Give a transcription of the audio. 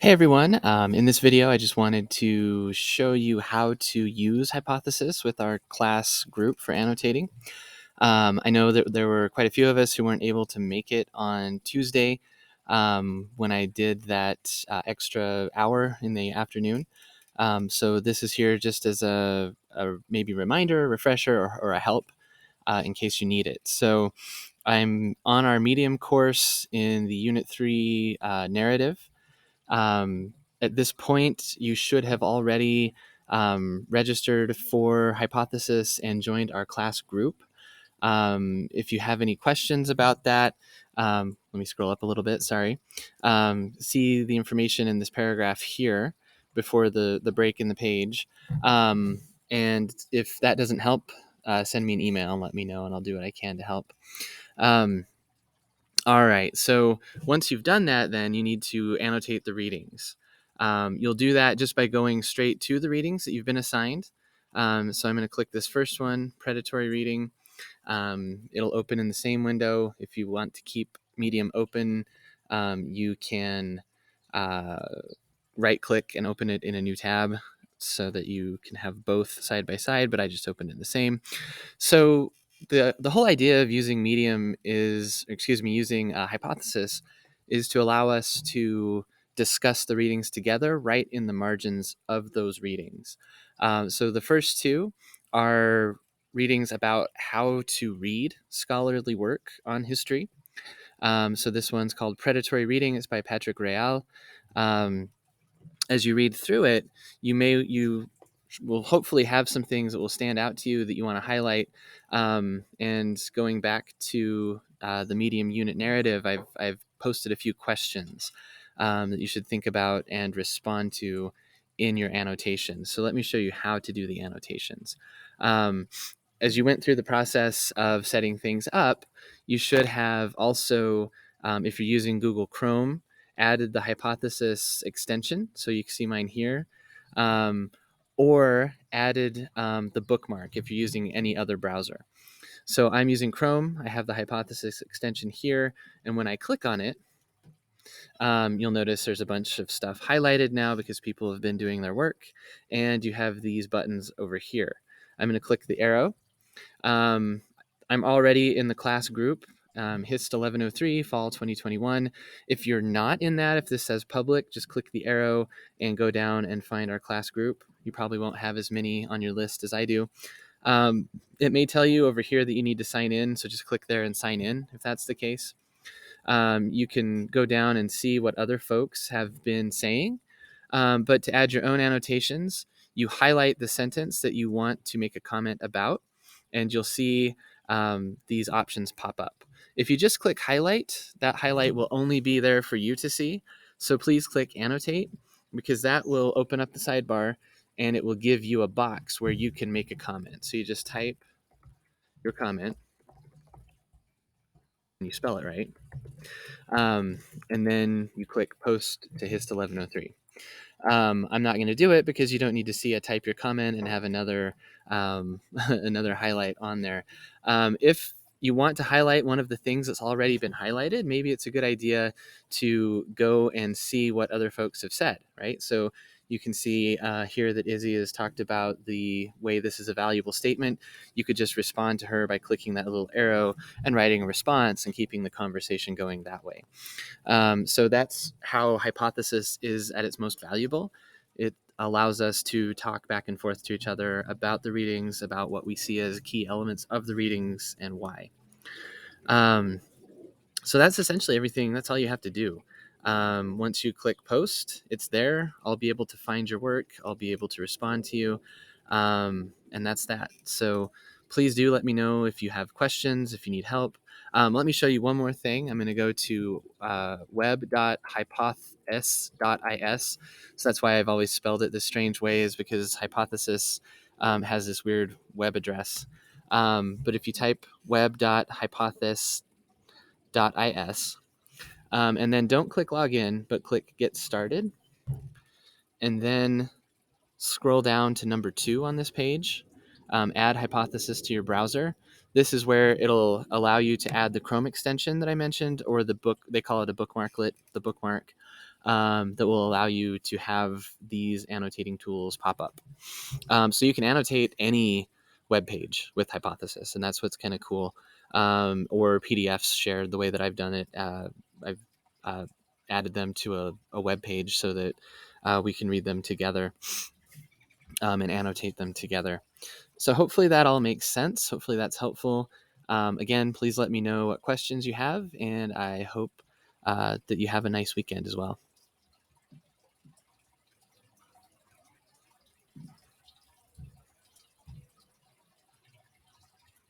Hey everyone, in this video I just wanted to show you how to use Hypothesis with our class group for annotating. I know that there were quite a few of us who weren't able to make it on Tuesday when I did that extra hour in the afternoon. So this is here just as a maybe reminder, refresher, or a help in case you need it. So I'm on our medium course in the Unit 3 narrative. Um, at this point, you should have already registered for Hypothesis and joined our class group. If you have any questions about that, let me scroll up a little bit, sorry. See the information in this paragraph here before the break in the page. And if that doesn't help, send me an email and let me know, and I'll do what I can to help. All right, so once you've done that, then you need to annotate the readings. You'll do that just by going straight to the readings that you've been assigned. So I'm going to click this first one, predatory reading. It'll open in the same window. If you want to keep medium open, you can right click and open it in a new tab so that you can have both side by side, but I just opened it the same. So the whole idea of using medium is, using Hypothesis is to allow us to discuss the readings together right in the margins of those readings. So the first two are readings about how to read scholarly work on history. So this one's called Predatory Reading. It's by Patrick Real. As you read through it, you will hopefully have some things that will stand out to you that you want to highlight. And going back to the medium unit narrative, I've posted a few questions that you should think about and respond to in your annotations. So let me show you how to do the annotations. As you went through the process of setting things up, you should have also, if you're using Google Chrome, added the Hypothesis extension. So you can see mine here. Or added the bookmark if you're using any other browser. So I'm using Chrome. I have the Hypothesis extension here. And when I click on it, you'll notice there's a bunch of stuff highlighted now because people have been doing their work. And you have these buttons over here. I'm going to click the arrow. I'm already in the class group, HIST 1103, Fall 2021. If you're not in that, if this says public, just click the arrow and go down and find our class group. You probably won't have as many on your list as I do. It may tell you over here that you need to sign in, so just click there and sign in if that's the case. You can go down and see what other folks have been saying. But to add your own annotations, you highlight the sentence that you want to make a comment about, and you'll see these options pop up. If you just click highlight, that highlight will only be there for you to see. So please click annotate, because that will open up the sidebar and it will give you a box where you can make a comment. So you just type your comment and you spell it right. And then you click post to HIST 1103. I'm not going to do it because you don't need to see a type your comment and have another another highlight on there. If you want to highlight one of the things that's already been highlighted, maybe it's a good idea to go and see what other folks have said, right? So you can see here that Izzy has talked about the way this is a valuable statement. You could just respond to her by clicking that little arrow and writing a response and keeping the conversation going that way. So that's how Hypothesis is at its most valuable. It allows us to talk back and forth to each other about the readings, about what we see as key elements of the readings and why. So that's essentially everything. That's all you have to do. Once you click post, it's there. I'll be able to find your work. I'll be able to respond to you. And that's that. So please do let me know if you have questions, if you need help. Let me show you one more thing. I'm going to go to web.hypothesis.is. So that's why I've always spelled it this strange way, is because Hypothesis has this weird web address. But if you type web.hypothesis.is, and then don't click login, but click get started, and then scroll down to number 2 on this page. Add Hypothesis to your browser. This is where it'll allow you to add the Chrome extension that I mentioned, or the book, they call it a bookmarklet, the bookmark. that will allow you to have these annotating tools pop up. So you can annotate any web page with Hypothesis, and that's what's kind of cool. Or PDFs shared the way that I've done it. I've added them to a web page so that we can read them together and annotate them together. So hopefully that all makes sense. Hopefully that's helpful. Again, please let me know what questions you have, and I hope that you have a nice weekend as well.